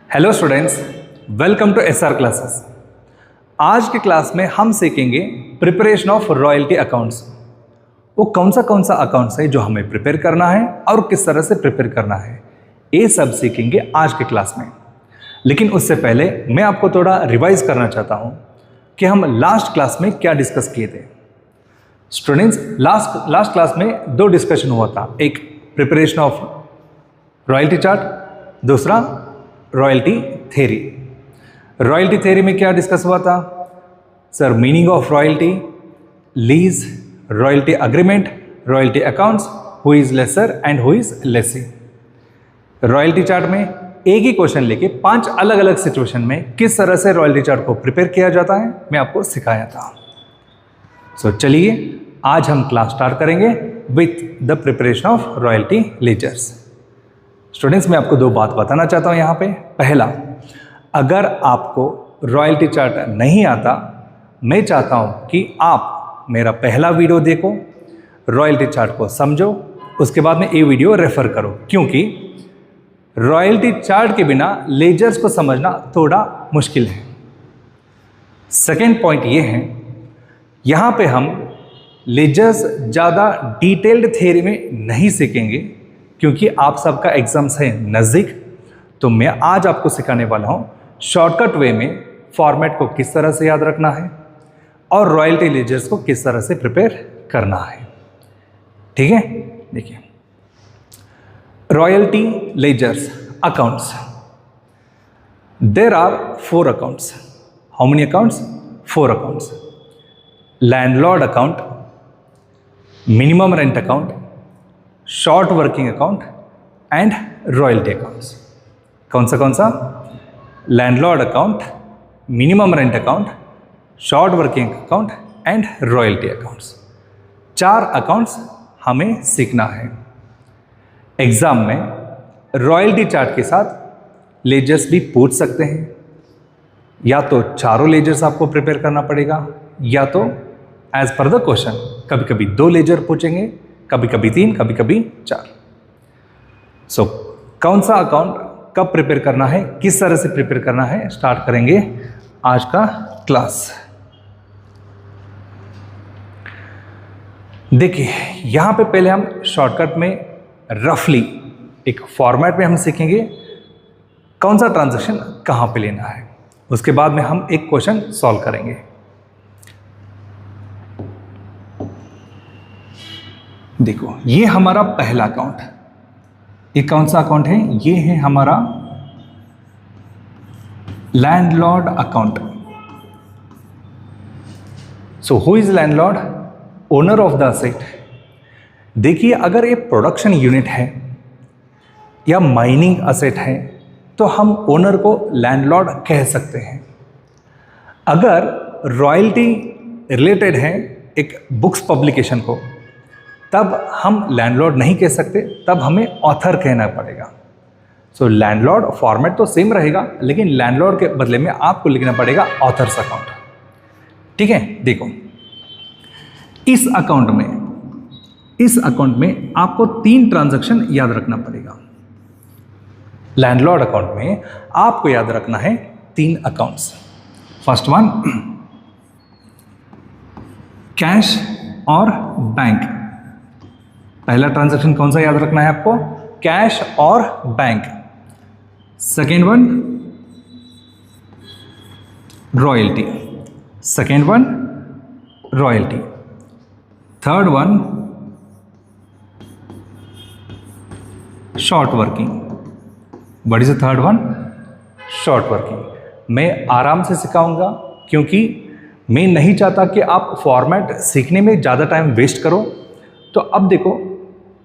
Hello students, welcome to SR classes. आज की class में हम सीखेंगे प्रिपरेशन ऑफ रॉयल्टी अकाउंट्स। वो कौन सा अकाउंट्स है जो हमें प्रिपेयर करना है और किस तरह से प्रिपेयर करना है, ये सब सीखेंगे आज की क्लास में। लेकिन उससे पहले मैं आपको थोड़ा रिवाइज करना चाहता हूँ कि हम लास्ट क्लास में क्या डिस्कस किए थे। स्टूडेंट्स, लास्ट क्लास में दो डिस्कशन हुआ था, एक प्रिपरेशन ऑफ रॉयल्टी चार्ट, दूसरा रॉयल्टी थ्योरी। रॉयल्टी थ्योरी में क्या डिस्कस हुआ था sir? Meaning of royalty, lease, royalty agreement, royalty accounts, who is lessor and who is lessee. Royalty chart में एक ही क्वेश्चन लेके 5 अलग अलग सिचुएशन में किस तरह से रॉयल्टी चार्ट को प्रिपेयर किया जाता है मैं आपको सिखाया था। सो चलिए आज हम क्लास स्टार्ट करेंगे with the preparation of royalty ledgers. Students, मैं आपको दो बात बताना चाहता हूँ यहाँ पे। पहला, अगर आपको रॉयल्टी चार्ट नहीं आता, मैं चाहता हूँ कि आप मेरा पहला वीडियो देखो, रॉयल्टी चार्ट को समझो, उसके बाद में ये वीडियो रेफर करो, क्योंकि रॉयल्टी चार्ट के बिना लेजर्स को समझना थोड़ा मुश्किल है। सेकेंड पॉइंट ये है, यहाँ पे हम लेजर्स ज़्यादा डिटेल्ड थ्योरी में नहीं सीखेंगे, क्योंकि आप सबका एग्जाम्स है नज़दीक। तो मैं आज आपको सिखाने वाला हूँ शॉर्टकट वे में फॉर्मेट को किस तरह से याद रखना है और रॉयल्टी लेजर्स को किस तरह से प्रिपेयर करना है। ठीक है, देखिए royalty ledgers accounts, there are 4 accounts. How many accounts? 4 accounts. Landlord account, minimum rent account, short working account and royalty accounts. कौन सा? Landlord account, minimum rent account, short working account and royalty accounts. 4 accounts हमें सीखना है। Exam में royalty chart के साथ ledgers भी पूछ सकते हैं, या तो चारों लेजर्स आपको प्रिपेयर करना पड़ेगा, या तो एज पर द क्वेश्चन कभी कभी 2 लेजर पूछेंगे, कभी कभी 3, कभी कभी 4। सो कौन सा अकाउंट कब प्रिपेयर करना है, किस तरह से प्रिपेयर करना है, स्टार्ट करेंगे आज का क्लास। देखिए यहां पे पहले हम शॉर्टकट में रफली एक फॉर्मेट में हम सीखेंगे कौन सा ट्रांजैक्शन कहां पे लेना है, उसके बाद में हम एक क्वेश्चन सॉल्व करेंगे। देखो ये हमारा पहला अकाउंट, ये कौन सा अकाउंट है? ये है हमारा landlord account. So who is landlord? Owner of the asset. देखिए अगर ये प्रोडक्शन यूनिट है या माइनिंग असेट है तो हम ओनर को लैंडलॉर्ड कह सकते हैं। अगर रॉयल्टी रिलेटेड है एक बुक्स पब्लिकेशन को, तब हम लैंडलॉर्ड नहीं कह सकते, तब हमें ऑथर कहना पड़ेगा। सो लैंडलॉर्ड फॉर्मेट तो सेम रहेगा, लेकिन लैंडलॉर्ड के बदले में आपको लिखना पड़ेगा ऑथर्स अकाउंट। ठीक है, देखो इस अकाउंट में आपको 3 ट्रांजैक्शन याद रखना पड़ेगा। लैंडलॉर्ड अकाउंट में आपको याद रखना है 3 अकाउंट्स। फर्स्ट वन कैश और बैंक। पहला ट्रांजैक्शन कौन सा याद रखना है आपको? कैश और bank. Second one royalty, second one royalty. Third one short working. What is the third one? Short working. मैं आराम से सिखाऊंगा, क्योंकि मैं नहीं चाहता कि आप फॉर्मेट सीखने में ज़्यादा टाइम वेस्ट करो। तो अब देखो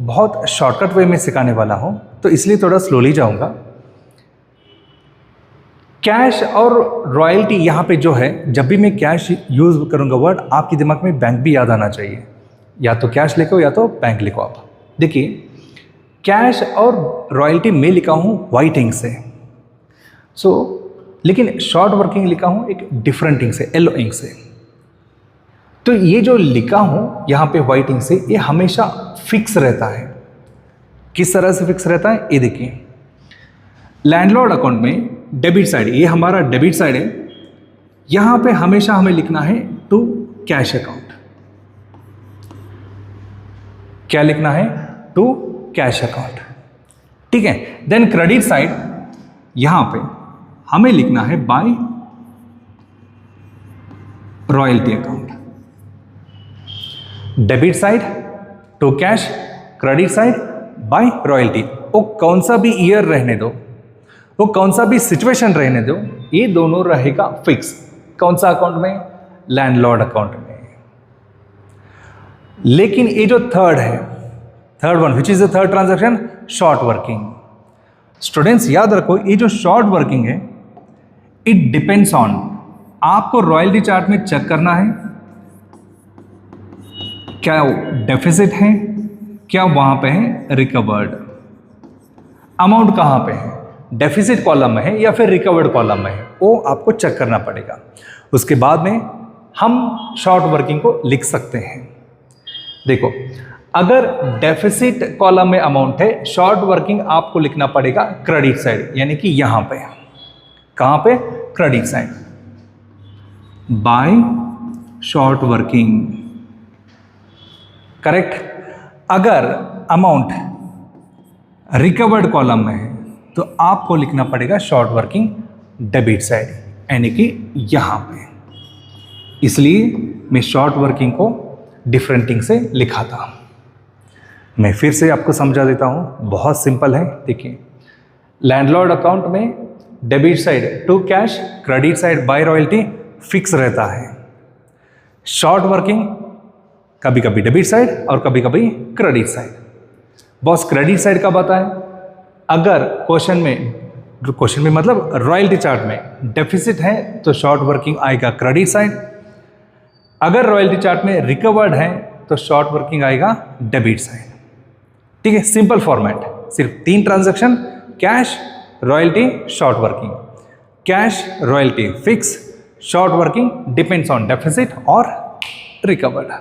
बहुत शॉर्टकट वे में सिखाने वाला हूं, तो इसलिए थोड़ा स्लोली जाऊंगा। कैश और रॉयल्टी यहाँ पे जो है, जब भी मैं कैश यूज करूंगा वर्ड, आपके दिमाग में बैंक भी याद आना चाहिए। या तो कैश लिखो या तो बैंक लिखो आप। देखिए कैश और रॉयल्टी में लिखा हूँ वाइट इंक से, लेकिन शॉर्ट वर्किंग लिखा हूँ एक डिफरेंट इंक से, येलो इंक से। तो ये जो लिखा हूँ यहाँ पे वाइट इंक से, ये हमेशा फिक्स रहता है। किस तरह से फिक्स रहता है ये देखिए। लैंडलॉर्ड अकाउंट में डेबिट साइड, ये हमारा डेबिट साइड है, यहां पे हमेशा हमें लिखना है टू कैश अकाउंट। क्या लिखना है? To cash account. ठीक है। देन क्रेडिट साइड, यहां पे हमें लिखना है by royalty account. Debit side to cash, credit side by royalty. वो कौन सा भी ईयर रहने दो, वो कौन सा भी सिचुएशन रहने दो, ये दोनों रहेगा फिक्स। कौन सा अकाउंट में? लैंडलॉर्ड अकाउंट में। लेकिन ये जो थर्ड है, third one which is the third transaction, short working. Students याद रखो, ये जो शॉर्ट वर्किंग है, इट डिपेंड्स ऑन, आपको रॉयल्टी चार्ट में चेक करना है क्या डेफिसिट है, क्या वहां पे है रिकवर्ड, अमाउंट कहां पे है, डेफिसिट कॉलम में है या फिर रिकवर्ड कॉलम में है, वो आपको चेक करना पड़ेगा। उसके बाद में हम शॉर्ट वर्किंग को लिख सकते हैं। देखो, अगर डेफिसिट कॉलम में अमाउंट है, शॉर्ट वर्किंग आपको लिखना पड़ेगा क्रेडिट साइड, यानी कि यहां पे। कहां पे? Credit side, by short working. Correct. अगर अमाउंट रिकवर्ड कॉलम में है तो आपको लिखना पड़ेगा शॉर्ट वर्किंग डेबिट साइड, यानी कि यहां पे। इसलिए मैं शॉर्ट वर्किंग को डिफरेंटिंग से लिखा था। मैं फिर से आपको समझा देता हूं, बहुत सिंपल है। देखिए, लैंडलॉर्ड अकाउंट में debit side to cash, credit side by royalty fix रहता है। शॉर्ट वर्किंग कभी कभी डेबिट साइड और कभी कभी credit side. Boss credit side कब आता है? अगर क्वेश्चन में मतलब रॉयल्टी चार्ट में डेफिसिट है तो शॉर्ट वर्किंग आएगा क्रेडिट साइड। अगर रॉयल्टी चार्ट में रिकवर्ड है तो शॉर्ट वर्किंग आएगा डेबिट साइड। ठीक है, सिंपल फॉर्मेट, सिर्फ 3 transaction, cash, royalty, short working. Cash, royalty fix, short working depends on deficit और रिकवर्ड।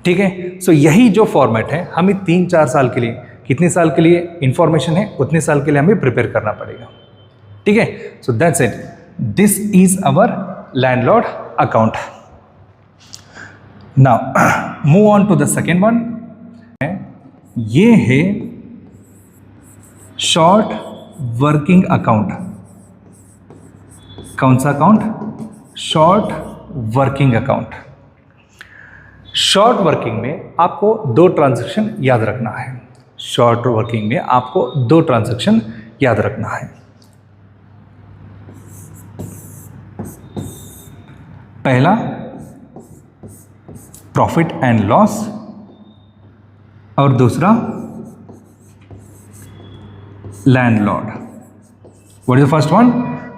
ठीक है। सो यही जो फॉर्मेट है, हमें 3-4 साल के लिए, कितने साल के लिए इंफॉर्मेशन है उतने साल के लिए हमें प्रिपेयर करना पड़ेगा। ठीक है। So that's it, this is our landlord account. Now move on to the second one. ये है शॉर्ट वर्किंग अकाउंट। कौन सा account? Short working account. Short working में आपको 2 ट्रांजैक्शन याद रखना है। शॉर्ट वर्किंग में आपको 2 ट्रांजैक्शन याद रखना है। पहला प्रॉफिट एंड लॉस और दूसरा landlord. What is the first one?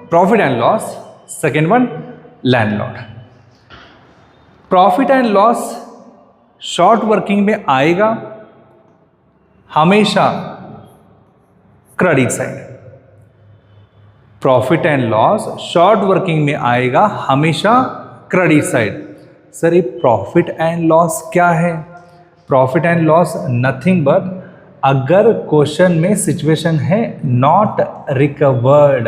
Profit and loss. Second one landlord. Profit and loss short working में आएगा हमेशा credit side. Profit and loss short working में आएगा हमेशा क्रेडिट साइड। सर, ये प्रॉफिट एंड लॉस क्या है? Profit and loss nothing but, अगर क्वेश्चन में सिचुएशन है नॉट रिकवर्ड,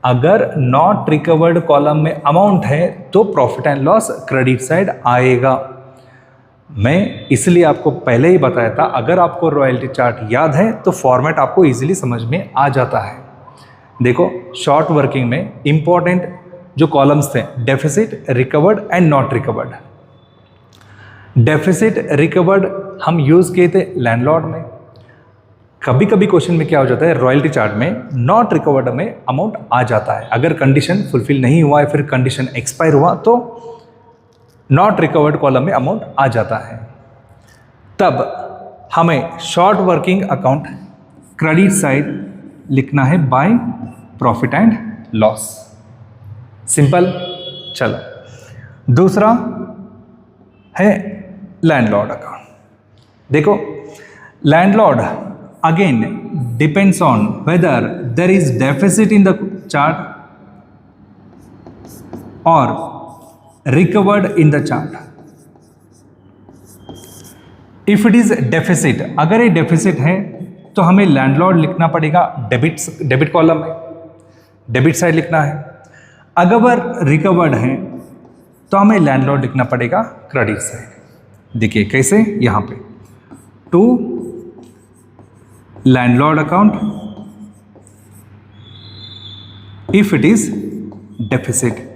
अगर नॉट रिकवर्ड कॉलम में अमाउंट है तो profit and loss credit side आएगा। मैं इसलिए आपको पहले ही बताया था, अगर आपको रॉयल्टी चार्ट याद है तो फॉर्मेट आपको इजीली समझ में आ जाता है। देखो, शॉर्ट वर्किंग में इंपॉर्टेंट जो कॉलम्स थे, deficit, recovered and not recovered. Deficit, recovered हम यूज किए थे लैंडलॉर्ड में। कभी कभी क्वेश्चन में क्या हो जाता है, रॉयल्टी चार्ट में नॉट रिकवर्ड में अमाउंट आ जाता है। अगर कंडीशन फुलफिल नहीं हुआ है, फिर कंडीशन एक्सपायर हुआ तो नॉट रिकवर्ड कॉलम में अमाउंट आ जाता है। तब हमें short working account credit side लिखना है by profit and loss. Simple. चलो, दूसरा है लैंडलॉर्ड अकाउंट। देखो, landlord again depends on whether there is deficit in the chart और recovered in the chart. If it is deficit, अगर ये deficit है तो हमें लैंडलॉर्ड लिखना पड़ेगा डेबिट कॉलम में। डेबिट साइड लिखना है। अगर रिकवर्ड है तो हमें लैंडलॉर्ड लिखना पड़ेगा क्रेडिट साइड। देखिए कैसे, यहाँ पे to landlord account if it is deficit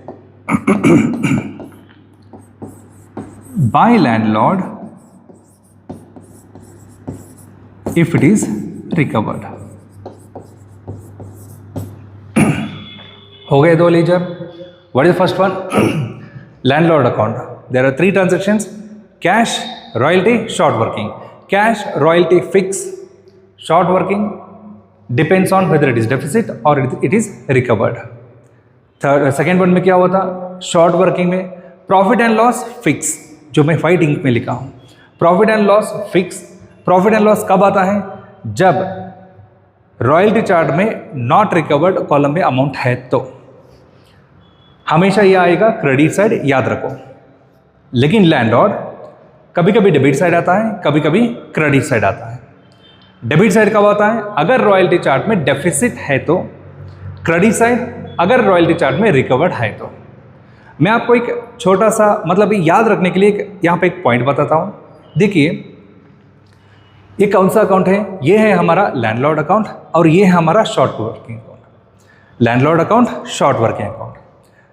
by landlord if it is recovered। हो गए दो ledger. What is first one? Landlord account. There are 3 transactions, cash, royalty, short working. Cash, royalty fix, short working depends on whether it is deficit और it is recovered. Second one में क्या हुआ था? Short working में profit and loss fix, जो मैं white ink में लिखा हूं, profit and loss fix. Profit and loss कब आता है? जब रॉयल्टी चार्ट में नॉट रिकवर्ड कॉलम में अमाउंट है तो। हमेशा ये आएगा क्रेडिट साइड, याद रखो। लेकिन लैंडलॉर्ड कभी कभी डेबिट साइड आता है, कभी कभी क्रेडिट साइड आता है। डेबिट साइड कब आता है? अगर रॉयल्टी चार्ट में डेफिसिट है तो। क्रेडिट साइड अगर रॉयल्टी चार्ट में रिकवर्ड है तो। मैं आपको एक छोटा सा मतलब याद रखने के लिए यहाँ पे एक पॉइंट बताता हूँ। देखिए ये कौन सा अकाउंट है? ये है हमारा लैंडलॉर्ड अकाउंट और ये है हमारा short working account. Landlord account, short working account.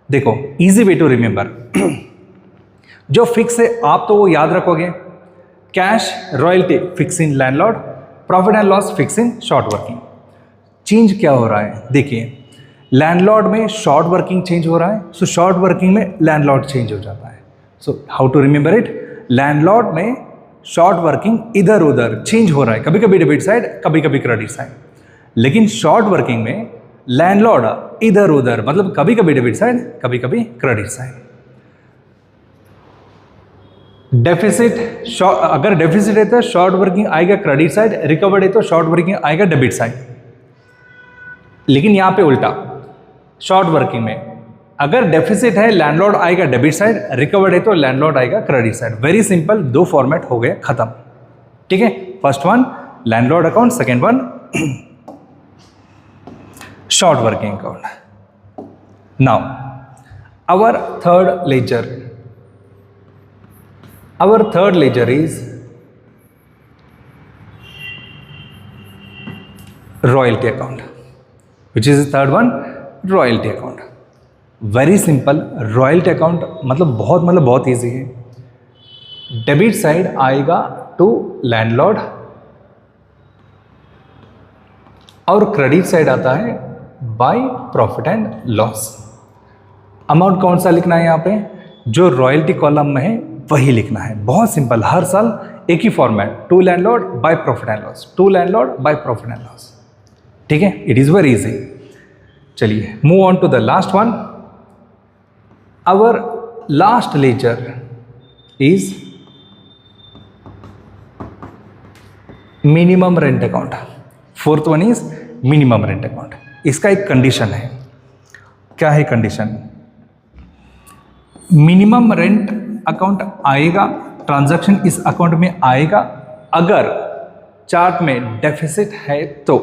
देखो इजी वे टू रिमेंबर, जो फिक्स है आप तो वो याद रखोगे। Cash, royalty fix in landlord, profit and loss fix in short working. Change क्या हो रहा है? देखिए लैंडलॉर्ड में शॉर्ट वर्किंग चेंज हो रहा है, सो शॉर्ट वर्किंग में लैंडलॉर्ड चेंज हो जाता है। So how to remember it? Landlord में शॉर्ट वर्किंग इधर उधर चेंज हो रहा है, कभी कभी डेबिट साइड, कभी कभी क्रेडिट साइड। लेकिन शॉर्ट वर्किंग में लैंडलॉर्ड इधर उधर, मतलब कभी कभी डेबिट साइड, कभी कभी क्रेडिट साइड। डेफिसिट, अगर डेफिसिट है तो शॉर्ट वर्किंग आएगा क्रेडिट साइड, रिकवर्ड है तो शॉर्ट वर्किंग आएगा डेबिट साइड। लेकिन यहां पे उल्टा, शॉर्ट वर्किंग में अगर डेफिसिट है लैंडलॉर्ड आएगा डेबिट साइड, रिकवर्ड है तो लैंडलॉर्ड आएगा credit side. Very simple, 2 format हो गए, खत्म। ठीक है, first one landlord account, second one short working account. Now our third ledger is royalty account, which is third one, royalty account. Very simple, royalty account मतलब बहुत easy है। Debit side आएगा to landlord और credit side आता है by profit and loss. Amount कौन सा लिखना है? यहाँ पे जो रॉयल्टी कॉलम में है वही लिखना है। बहुत सिंपल, हर साल एक ही format, to landlord by profit and loss, to landlord by profit and loss. ठीक है, इट इज वेरी इजी। चलिए move on to the last one. Our last ledger is minimum rent account. Fourth one is minimum rent account. इसका एक condition है। क्या है condition? Minimum rent account आएगा, transaction इस अकाउंट में आएगा अगर चार्ट में डेफिसिट है तो।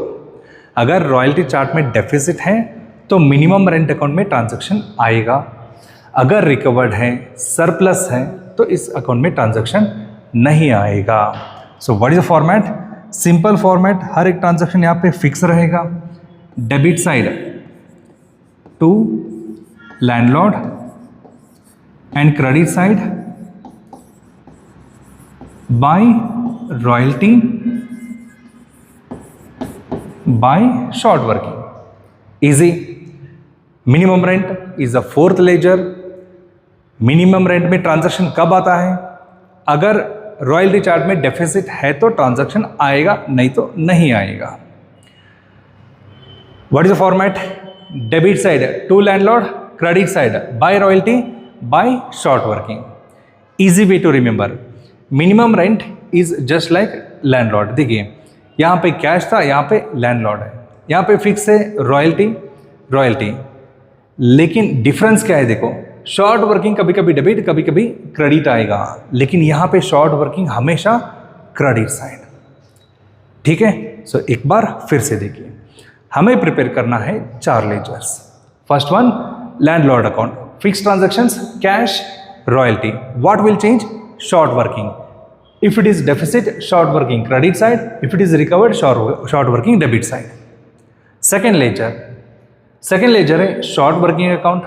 अगर रॉयल्टी चार्ट में डेफिसिट है तो मिनिमम रेंट अकाउंट में ट्रांजैक्शन आएगा। अगर रिकवर्ड है, सरप्लस है, तो इस अकाउंट में ट्रांजैक्शन नहीं आएगा। So what is the format? Simple format, हर एक ट्रांजैक्शन यहाँ पे फिक्स रहेगा। Debit side to landlord and credit side by royalty by short working. Easy. Minimum rent is the fourth ledger. Minimum rent में transaction कब आता है? अगर रॉयल्टी चार्ट में डेफिसिट है तो ट्रांजैक्शन आएगा, नहीं तो नहीं आएगा। What is the format? Debit side to landlord, credit side by royalty by short working. Easy way to remember, minimum rent is just like landlord. देखिए यहाँ पे कैश था, यहाँ पे लैंडलॉर्ड है, यहाँ पे फिक्स है रॉयल्टी। लेकिन डिफरेंस क्या है? देखो शॉर्ट वर्किंग कभी कभी डेबिट, कभी कभी क्रेडिट आएगा, लेकिन यहाँ पे शॉर्ट वर्किंग हमेशा क्रेडिट साइड। ठीक है, सो एक बार फिर से देखिए, हमें प्रिपेयर करना है 4 ledgers. First one, landlord account. Fixed transactions, cash, royalty. What will change? Short working. If it is deficit, short working credit side. If it is recovered, short working debit side. Second ledger. Second ledger है short working account.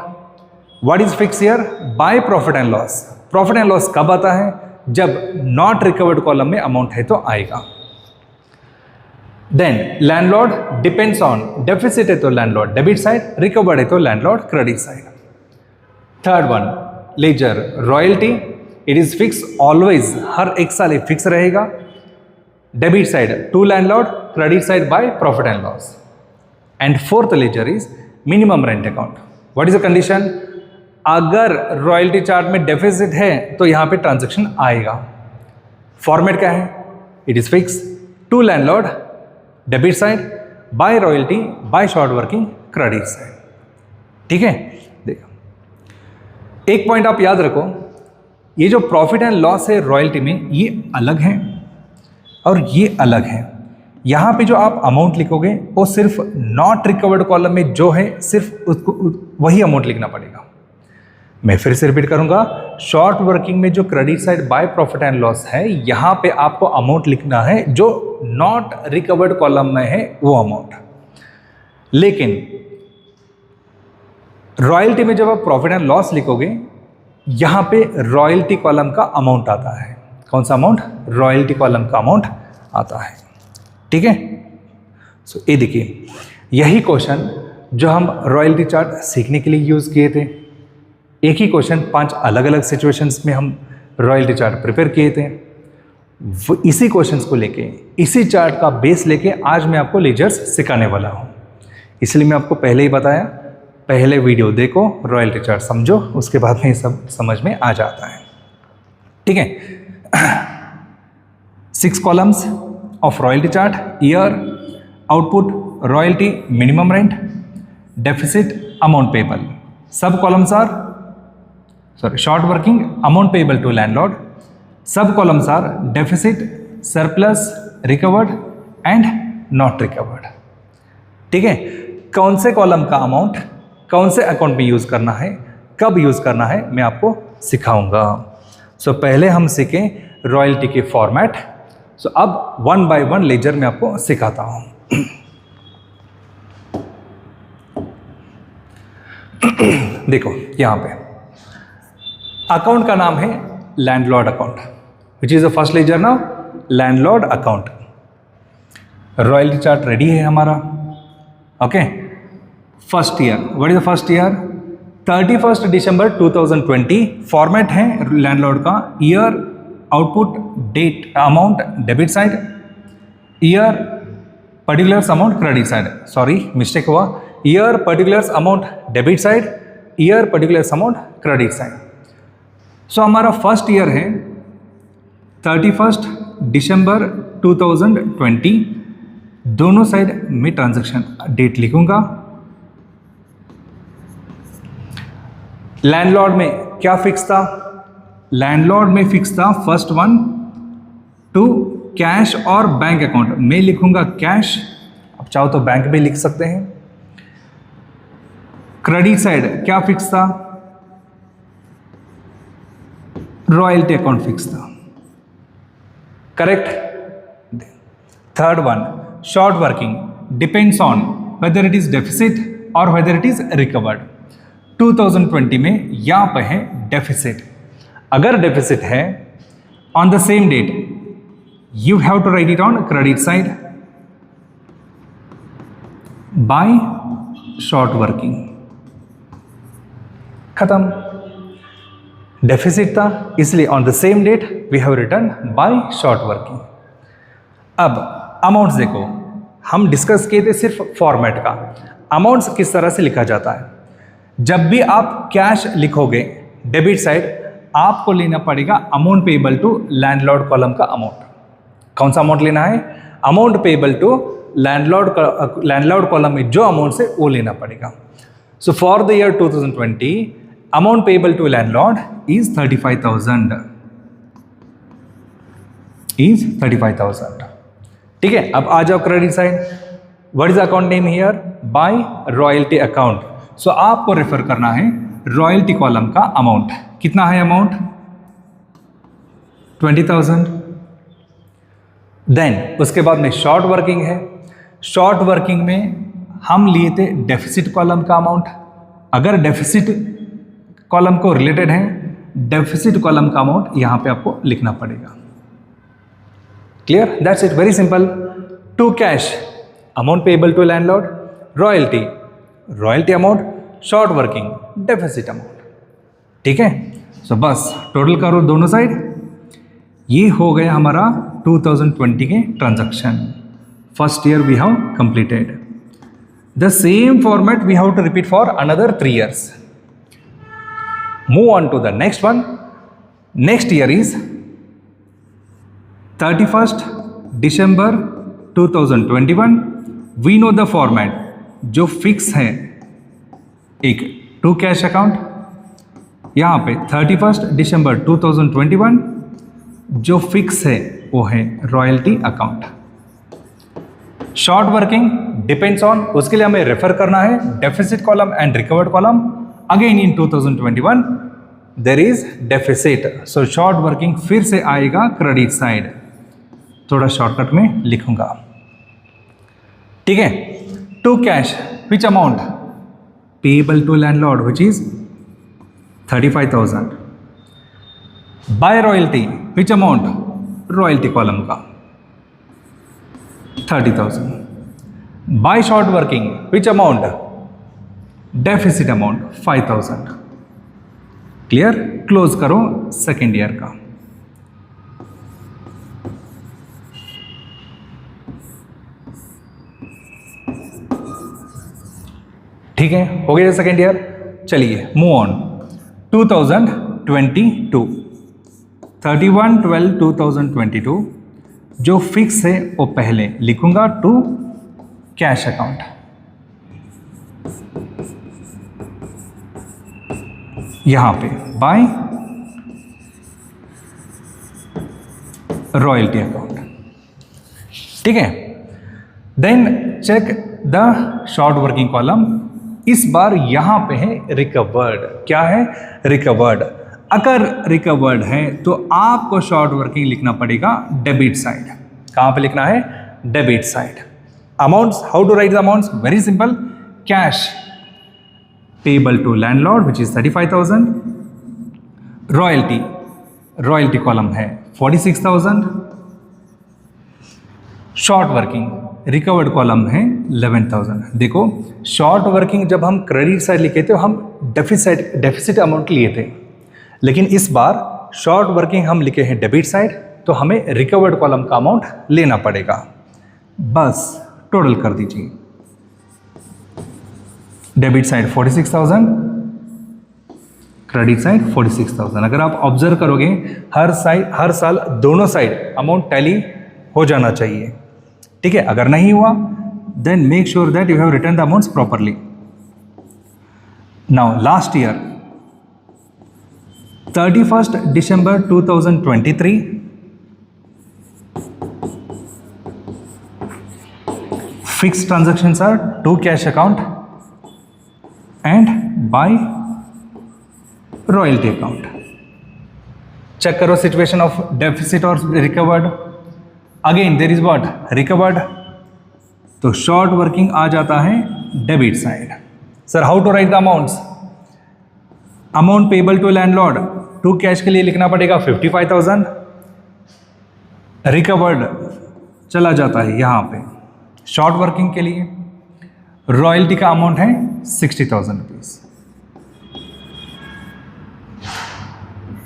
What is fixed here? By profit and loss. Profit and loss कब आता है? जब not recovered column में amount है तो आएगा. Then landlord depends on deficit है तो landlord debit side, recovered है तो landlord credit side. Third one, ledger royalty. It is fixed always, हर एक साल फिक्स रहेगा. Debit side to landlord, credit side by profit and loss. And fourth ledger is minimum rent account. What is the condition? अगर royalty chart में deficit है तो यहाँ पे transaction आएगा. फॉर्मेट क्या है? It is fix to landlord debit side, by royalty, by short working credit side. ठीक है, देखो एक पॉइंट आप याद रखो, ये जो प्रॉफिट एंड लॉस है रॉयल्टी में ये अलग है और ये अलग है. यहाँ पे जो आप अमाउंट लिखोगे वो सिर्फ नॉट रिकवर्ड कॉलम में जो है सिर्फ उसको वही अमाउंट लिखना पड़ेगा. मैं फिर से रिपीट करूंगा, शॉर्ट वर्किंग में जो credit side by profit and loss है यहां पे आपको अमाउंट लिखना है जो नॉट रिकवर्ड कॉलम में है वो अमाउंट. लेकिन रॉयल्टी में जब आप प्रॉफिट एंड लॉस लिखोगे यहां पे रॉयल्टी कॉलम का अमाउंट आता है. कौन सा अमाउंट? रॉयल्टी कॉलम का अमाउंट आता है. ठीक है, सो ये देखिए यही क्वेश्चन जो हम रॉयल्टी चार्ट सीखने के लिए यूज किए थे. एक ही क्वेश्चन 5 अलग अलग सिचुएशंस में हम रॉयल्टी चार्ट प्रिपेयर किए थे. इसी क्वेश्चंस को लेके, इसी चार्ट का बेस लेके आज मैं आपको लेजर्स सिखाने वाला हूँ. इसलिए मैं आपको पहले ही बताया, पहले वीडियो देखो, रॉयल्टी चार्ट समझो, उसके बाद में ये सब समझ में आ जाता है. ठीक है, 6 columns of royalty chart: year, output, royalty, minimum rent, deficit, amount payable. सब columns are short working, amount payable to landlord. Sub columns are deficit, surplus, recovered and not recovered. ठीक है, कौन से कॉलम का अमाउंट कौन से account में use करना है, कब यूज करना है, मैं आपको सिखाऊंगा. सो पहले हम सीखें रॉयल्टी के फॉर्मेट. सो अब 1 by 1 लेजर में आपको सिखाता हूं. देखो यहां पे अकाउंट का नाम है landlord account, which is the first ledger now, landlord account. Royalty chart ready है हमारा. Okay, first year, what is the first year? 31 December 2020. Format है लैंडलॉर्ड का year, output, date, amount debit side, year, particulars amount credit side. Sorry mistake हुआ, year particulars amount debit side, year particulars amount credit side. So हमारा first year है 31 दिसंबर 2020. दोनों side में transaction date लिखूंगा. Landlord में क्या fix था? Landlord में फिक्स था फर्स्ट वन टू कैश और बैंक अकाउंट. मैं लिखूंगा कैश, आप चाहो तो बैंक में लिख सकते हैं. क्रेडिट साइड क्या फिक्स था? रॉयल्टी अकाउंट फिक्स था. Correct. Third one, short working, depends on whether it is deficit और वेदर इट इज रिकवर्ड. 2020 में यहां पे है डेफिसिट. अगर डेफिसिट है on the same date you have to write it on credit side by short working. खत्म. Deficit था इसलिए on the same date we have return by short working. अब अमाउंट्स देखो, हम डिस्कस किए थे सिर्फ फॉर्मेट का. अमाउंट्स किस तरह से लिखा जाता है? जब भी आप कैश लिखोगे डेबिट साइड, आपको लेना पड़ेगा amount payable to landlord column का अमाउंट. कौन सा अमाउंट लेना है? Amount payable to landlord column में जो अमाउंट है वो लेना पड़ेगा. So for the year 2020 amount payable to landlord is 35,000. is 35,000. ठीक है, अब आ जाओ credit side. What is account name here? By royalty account. So आपको रेफर करना है रॉयल्टी कॉलम का अमाउंट। कितना है अमाउंट? 20,000। देन उसके बाद में शॉर्ट वर्किंग है। शॉर्ट वर्किंग में हम लिए थे डेफिसिट कॉलम का अमाउंट। अगर डेफिसिट कॉलम को रिलेटेड है, डेफिसिट कॉलम का अमाउंट यहां पे आपको लिखना पड़ेगा। Clear? That's it, very simple. To cash, amount payable to landlord, royalty, royalty amount, short working, deficit amount. ठीक है, सो बस टोटल करो दोनों साइड। ये हो गया हमारा 2020 के transaction. First year we have completed. The same format we have to repeat for another 3 years. Move on to the next one. Next year is 31st December 2021. We know the format जो fix है, एक to cash account, यहाँ पे 31st December 2021 जो fix है वो है royalty account. Short working depends on, उसके लिए हमें रेफर करना है deficit column and recovered column. Again in 2021 there is deficit, so short working फिर से आएगा क्रेडिट साइड। थोड़ा शॉर्टकट में लिखूंगा। ठीक है, to cash which amount? Payable to landlord which is 35,000। By royalty which amount? Royalty column का 30,000। By short working which amount? Deficit amount 5,000। Clear? Close करो सेकेंड ईयर का। ठीक है, हो गया सेकेंड ईयर। चलिए मूव ऑन। 2022, 31/12/2022 जो फिक्स है वो पहले लिखूंगा टू कैश अकाउंट। यहां पे बाय रॉयल्टी अकाउंट। ठीक है, then check the short working column. इस बार यहां पे है रिकवर्ड। क्या है? रिकवर्ड। अगर रिकवर्ड है तो आपको शॉर्ट वर्किंग लिखना पड़ेगा डेबिट साइड। कहां पे लिखना है? Debit side. Amounts, how to write the amounts? Very simple. Cash payable to landlord which is 35,000। Royalty, royalty column है 46,000। शॉर्ट वर्किंग रिकवर्ड कॉलम है 11,000। देखो, शॉर्ट वर्किंग जब हम क्रेडिट साइड लिखे थे हम डेफिसिट अमाउंट लिए थे, लेकिन इस बार शॉर्ट वर्किंग हम लिखे हैं डेबिट साइड, तो हमें रिकवर्ड कॉलम का अमाउंट लेना पड़ेगा। बस टोटल कर दीजिए। Debit side 46,000, credit side 46,000। अगर आप ऑब्जर्व करोगे हर साल दोनों साइड अमाउंट टैली हो जाना चाहिए। ठीक है, अगर नहीं हुआ then make sure that you have written the amounts properly. Now last year 31st December 2023 fixed transactions are to cash account and by royalty account. Check करो situation of deficit or recovered. Again there is what? Recovered. तो short working आ जाता है debit side. Sir, how to write the amounts? Amount payable to landlord to cash के लिए लिखना पड़ेगा 55,000। Recovered चला जाता है यहाँ पे शॉर्ट वर्किंग के लिए। रॉयल्टी का अमाउंट है 60,000 रुपीज।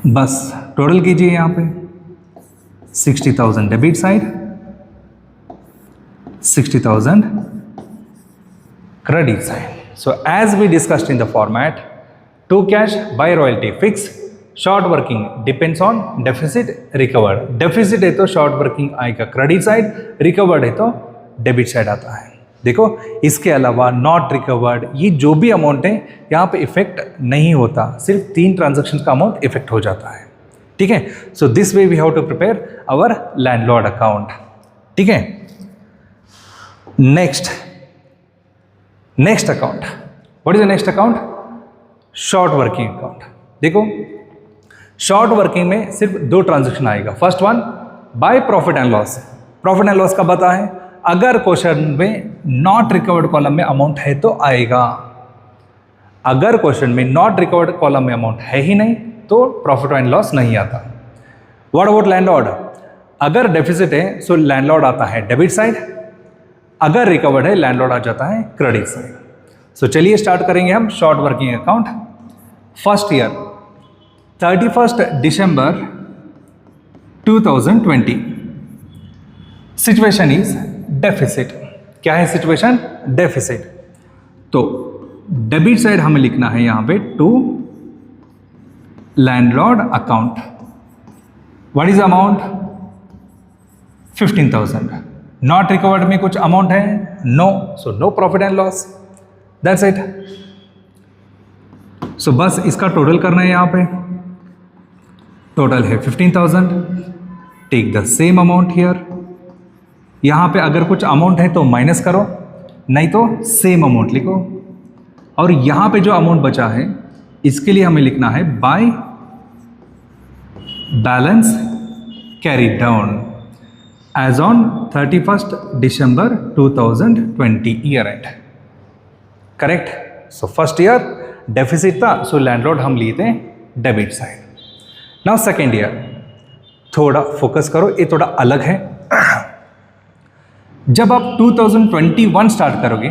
बस टोटल कीजिए यहाँ पे 60,000 debit side, 60,000 credit side. So as we discussed in the format, to cash by royalty fix, short working depends on deficit recovered. Deficit है तो short working आएगा credit side, recovered है तो debit side आता है। देखो इसके अलावा नॉट रिकवर्ड ये जो भी अमाउंट है यहाँ पे इफेक्ट नहीं होता, सिर्फ 3 ट्रांजेक्शन का अमाउंट इफेक्ट हो जाता है। ठीक है, so this way we have to prepare our landlord account. ठीक है, next account what is the next account? Short working account. देखो शॉर्ट वर्किंग में सिर्फ 2 ट्रांजेक्शन आएगा। First one by profit and loss. Profit and loss का पता है, अगर क्वेश्चन में नॉट रिकवर्ड कॉलम में अमाउंट है तो आएगा, अगर क्वेश्चन में नॉट रिकवर्ड कॉलम में अमाउंट है ही नहीं तो प्रॉफिट एंड लॉस नहीं आता। What about landlord? अगर डेफिसिट है सो लैंडलॉर्ड आता है डेबिट साइड, अगर रिकवर्ड है लैंडलॉर्ड आ जाता है क्रेडिट साइड। सो चलिए स्टार्ट करेंगे हम short working account. First year 31 December 2020। Situation is deficit. क्या है सिचुएशन? डेफिसिट। तो डेबिट साइड हमें लिखना है यहां पे to landlord account. What is amount? 15,000। Not recovered में कुछ अमाउंट है? No, so no profit and loss, that's it. So बस इसका टोटल करना है, यहां पे टोटल है 15,000। Take the same amount here. यहां पे अगर कुछ अमाउंट है तो माइनस करो, नहीं तो सेम अमाउंट लिखो। और यहां पे जो अमाउंट बचा है इसके लिए हमें लिखना है by balance carry down as on 31 December 2020 year end. Correct. So first year deficit था, सो लैंडलॉर्ड हम लिए थे debit side. Now second year, थोड़ा फोकस करो, ये थोड़ा अलग है। जब आप 2021 स्टार्ट करोगे,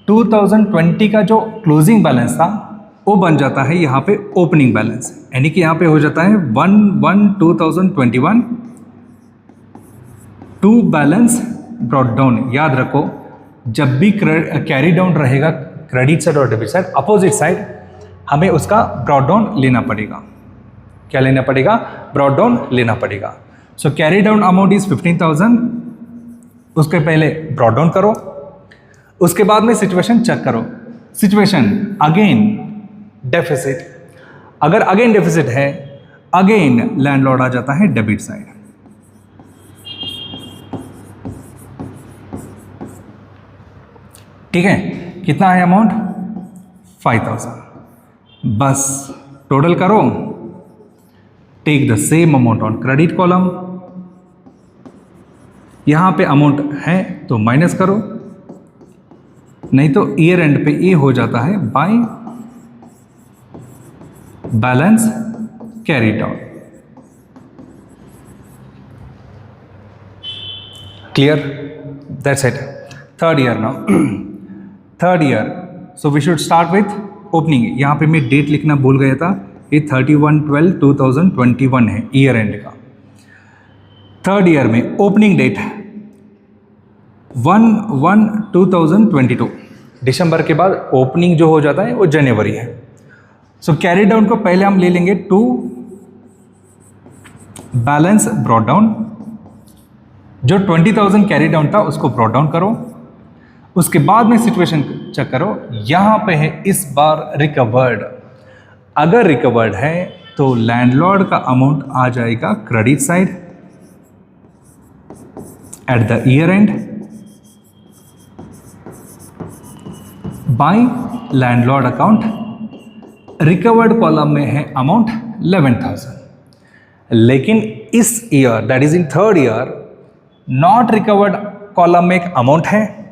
2020 का जो क्लोजिंग बैलेंस था वो बन जाता है यहाँ पे ओपनिंग बैलेंस, यानी कि यहाँ पे हो जाता है 1/1/2021 टू बैलेंस ब्रॉट डाउन। याद रखो, जब भी कैरी डाउन रहेगा क्रेडिट साइड और डेबिट साइड, अपोजिट साइड, हमें उसका ब्रॉट डाउन लेना पड़ेगा। क्या लेना पड़ेगा? ब्रॉट डाउन लेना पड़ेगा। सो कैरी डाउन अमाउंट इज 15,000। उसके पहले ब्रॉट डाउन करो, उसके बाद में सिचुएशन चेक करो। Situation again deficit. अगर अगेन डेफिसिट है, अगेन लैंडलॉर्ड आ जाता है डेबिट साइड। ठीक है, कितना है अमाउंट? 5,000। बस टोटल करो, take the same amount on credit column. यहां पे अमाउंट है तो माइनस करो, नहीं तो ईयर एंड पे ये हो जाता है by balance carry down. Clear? That's it. Third year now. Third year, so we should start with opening. यहाँ पे मैं डेट लिखना भूल गया था, ये 31/12/2021 है ईयर एंड का। थर्ड ईयर में ओपनिंग डेट 1/1/2022। दिसंबर के बाद ओपनिंग जो हो जाता है वो जनवरी है। सो कैरी डाउन को पहले हम ले लेंगे टू बैलेंस ब्रॉट डाउन। जो 20,000 कैरी डाउन था उसको ब्रॉट डाउन करो, उसके बाद में सिचुएशन चेक करो। यहां पे है इस बार रिकवर्ड। अगर रिकवर्ड है तो लैंडलॉर्ड का अमाउंट आ जाएगा credit side at the year end by landlord account. Recovered column में है अमाउंट 11,000, लेकिन इस year that is in third year not recovered column में एक अमाउंट है।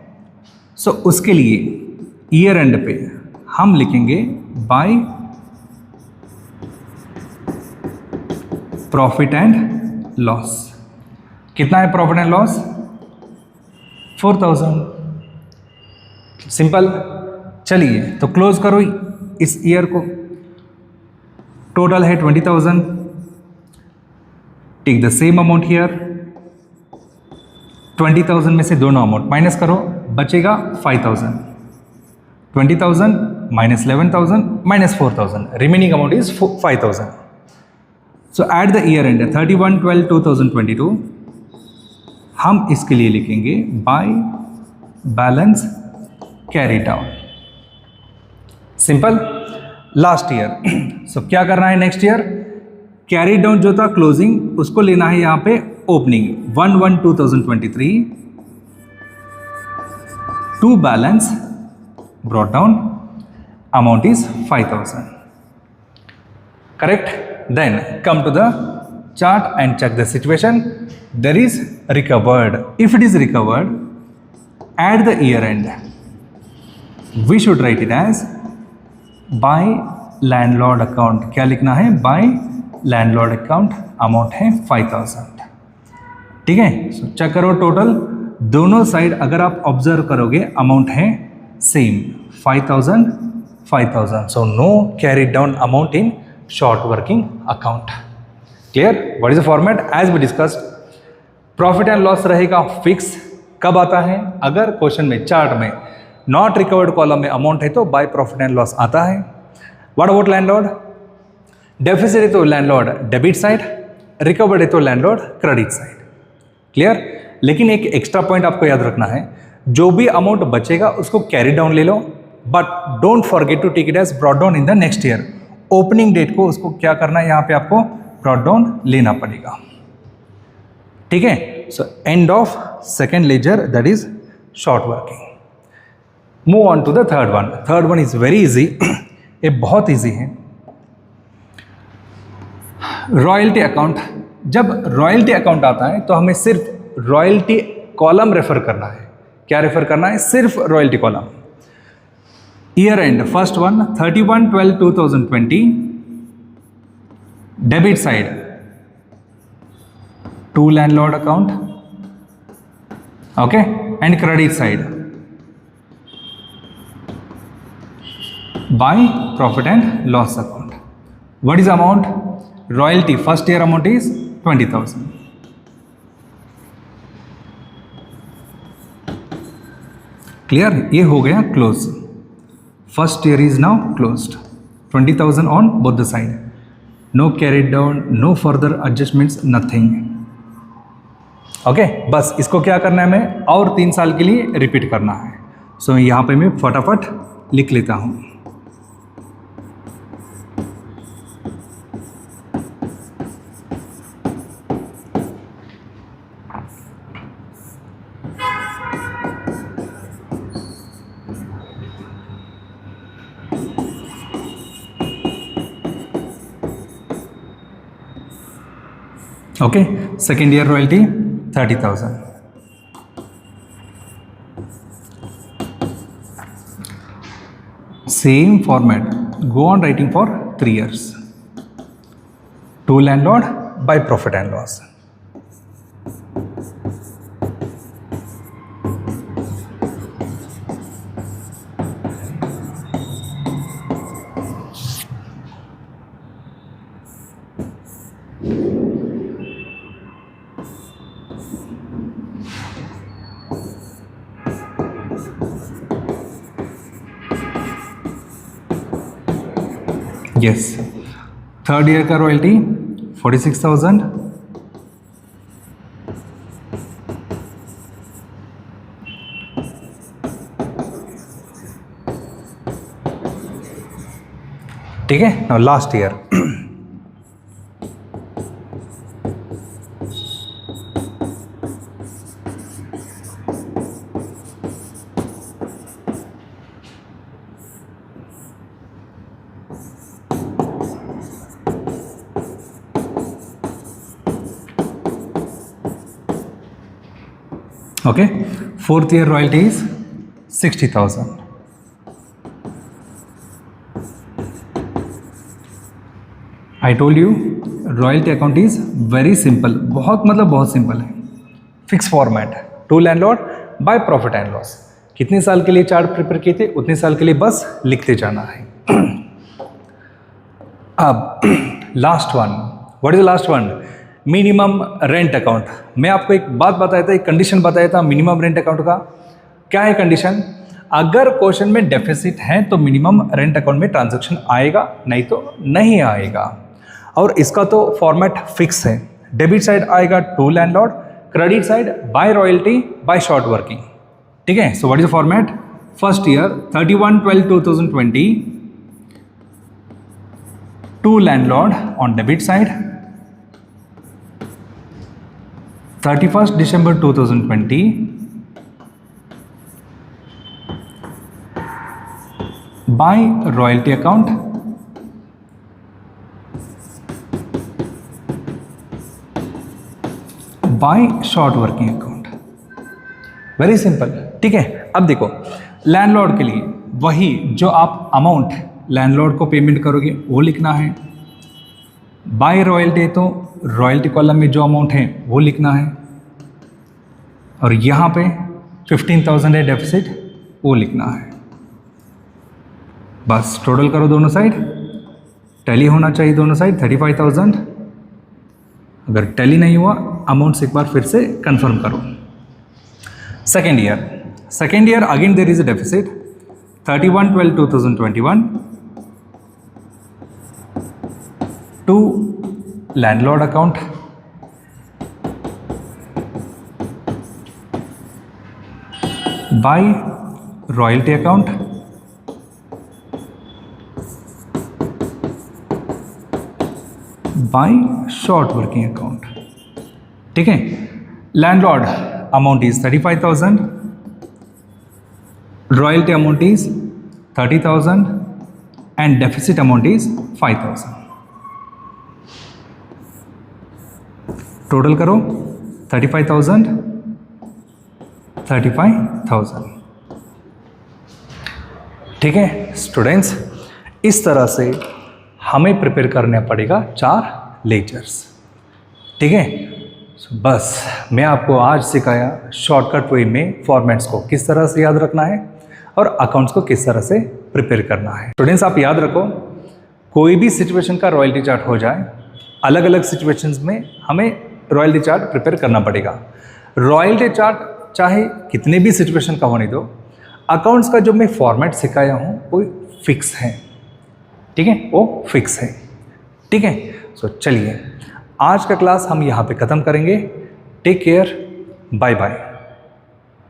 सो उसके लिए ईयर एंड पे हम लिखेंगे बाय प्रॉफिट एंड लॉस। कितना है प्रॉफिट एंड लॉस? 4,000। सिंपल। चलिए तो क्लोज करो इस ईयर को। टोटल है 20,000। Take the same amount here. 20,000 में से दोनों अमाउंट माइनस करो, बचेगा 5,000। 20,000 minus 11,000 minus 4,000, remaining amount is 5,000. So at the year end 31/12/2022 हम इसके लिए लिखेंगे by balance carry down. Simple. Last year, so क्या करना है नेक्स्ट ईयर? कैरी डाउन जो था क्लोजिंग, उसको लेना है यहाँ पे opening 1/1/2023 to balance brought down amount is 5,000. Correct? Then come to the chart and check the situation. There is recovered. If it is recovered at the year end, we should write it as by landlord account. क्या लिखना है? by landlord account. amount है 5,000. ठीक है? So check करो total दोनों side अगर आप ऑब्जर्व करोगे अमाउंट है same 5,000 5,000. So no carry down amount in short working account. Clear? What is the format? As we discussed, profit and loss रहेगा फिक्स. कब आता है? अगर क्वेश्चन में चार्ट में नॉट रिकवर्ड कॉलम में अमाउंट है तो बाय प्रॉफिट एंड लॉस आता है. What about landlord? डेफिसिट है तो लैंडलॉर्ड डेबिट साइड, रिकवर्ड है तो लैंडलॉर्ड क्रेडिट साइड. क्लियर? लेकिन एक एक्स्ट्रा पॉइंट आपको याद रखना है, जो भी अमाउंट बचेगा उसको कैरी डाउन ले लो, but don't forget to take it as brought down in the next year. Opening date को उसको क्या करना है, यहाँ पे आपको ब्रॉट डाउन लेना पड़ेगा. ठीक है? So end of second ledger, that is short working. Move on to the third one. Third one is very easy. ये बहुत इजी है. Royalty account. जब रॉयल्टी अकाउंट आता है तो हमें सिर्फ रॉयल्टी कॉलम रेफर करना है. क्या रेफर करना है? सिर्फ royalty column. Year end first one 31/12/2020, debit side to landlord account, okay, and credit side by profit and loss account. What is amount? Royalty first year amount is 20,000. Clear? ये हो गया close. First year is now closed. 20,000 on both the side. No carried down, no further adjustments, nothing. Okay, बस इसको क्या करना है हमें? और 3 साल के लिए रिपीट करना है. सो यहाँ पे मैं फटाफट लिख लेता हूँ. Okay, second year royalty 30,000. Same format, go on writing for 3 years. To landlord by profit and loss. Yes, third year का रॉयल्टी 46,000. ठीक है. Now last year okay, fourth year royalty is 60,000. I told you royalty account is very simple. बहुत मतलब बहुत simple है. Fix format, to landlord by profit and loss. कितने साल के लिए चार्ट प्रिपेयर किए थे उतने साल के लिए बस लिखते जाना है. अब last one. What is the last one? Minimum rent account. मैं आपको एक बात बताया था, एक कंडीशन बताया था मिनिमम रेंट अकाउंट का. क्या है कंडीशन? अगर क्वेश्चन में डेफिसिट है तो मिनिमम रेंट अकाउंट में ट्रांजैक्शन आएगा, नहीं तो नहीं आएगा. और इसका तो फॉर्मेट फिक्स है. डेबिट साइड आएगा to landlord, credit side by royalty by short working. ठीक है. So what is the format? First year 31/12/2020 to landlord on debit side, 31st December 2020 by royalty account, by short working account. Very simple, ठीक है। अब देखो landlord के लिए वही जो आप अमाउंट लैंडलॉर्ड को पेमेंट करोगे वो लिखना है। बाय रॉयल्टी तो रॉयल्टी कॉलम में जो अमाउंट है वो लिखना है, और यहाँ पे 15,000 है डेफिसिट, वो लिखना है। बस टोटल करो दोनों साइड, टैली होना चाहिए दोनों साइड 35,000। अगर टैली नहीं हुआ अमाउंट्स एक बार फिर से कंफर्म करो। Second year again there is a deficit 31/12/2021 to landlord account, by royalty account, by short working account. ठीक है, landlord amount is 35,000, royalty amount is 30,000 and deficit amount is 5,000। Total करो 35,000 35,000। ठीक है स्टूडेंट्स, इस तरह से हमें प्रिपेयर करना पड़ेगा 4 लेजर्स। ठीक है, बस मैं आपको आज सिखाया शॉर्टकट वे में फॉर्मेट्स को किस तरह से याद रखना है और अकाउंट्स को किस तरह से प्रिपेयर करना है। स्टूडेंट्स आप याद रखो, कोई भी सिचुएशन का रॉयल्टी चार्ट हो जाए, अलग अलग सिचुएशंस में हमें रॉयल्टी चार्ट प्रिपेयर करना पड़ेगा। रॉयल्टी चार्ट चाहे कितने भी सिचुएशन का होने दो, अकाउंट्स का जो मैं फॉर्मेट सिखाया हूँ वो फिक्स है। ठीक है, वो फिक्स है। ठीक है, सो चलिए आज का क्लास हम यहाँ पे ख़त्म करेंगे। Take care, bye bye.